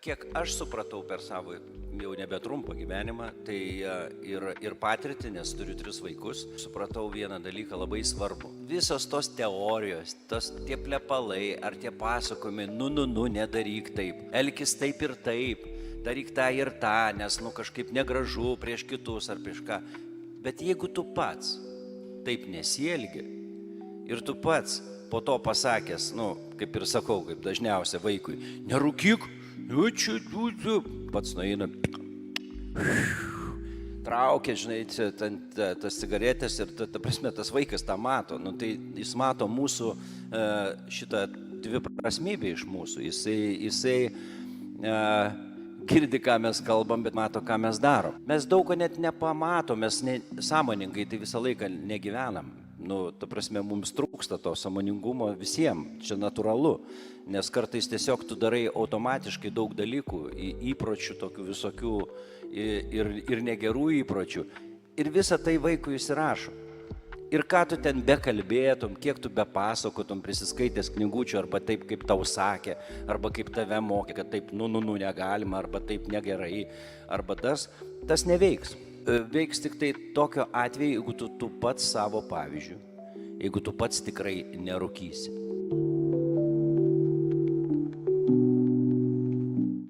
kiek aš supratau per savo jau nebetrumpą gyvenimą, tai ir patirtį, nes turiu 3 vaikus, supratau vieną dalyką labai svarbu. Visos tos teorijos, tie plepalai ar tie pasakojimai, nedaryk taip, elkis taip ir taip, daryk tą ir tą, nes kažkaip negražu prieš kitus ar prieš ką. Bet jeigu tu pats taip nesielgi ir tu pats po to pasakęs, kaip ir sakau, kaip dažniausia vaikui, nerūkyk, pats nueina, traukia, žinai, tas cigaretės ir ta prasme tas vaikas tą mato, tai jis mato mūsų šitą dviprasmybę iš mūsų, jisai girdi, ką mes kalbam, bet mato, ką mes darom. Mes daug ko net nepamatom, mes sąmoningai tai visą laiką negyvenam. Ta prasme, mums trūksta to sąmoningumo visiems, čia natūralu, nes kartais tiesiog tu darai automatiškai daug dalykų, įpročių tokių visokių ir negerų įpročių. Ir visą tai vaikui įsirašo. Ir ką tu ten bekalbėtum, kiek tu bepasakotum, prisiskaitęs knygučių, arba taip, kaip tau sakė, arba kaip tave mokė, kad taip, negalima, arba taip negerai, arba tas neveiks. Veiks tik tai tokio atveju, jeigu tu pats savo pavyzdžiu, jeigu tu pats tikrai nerūkysi.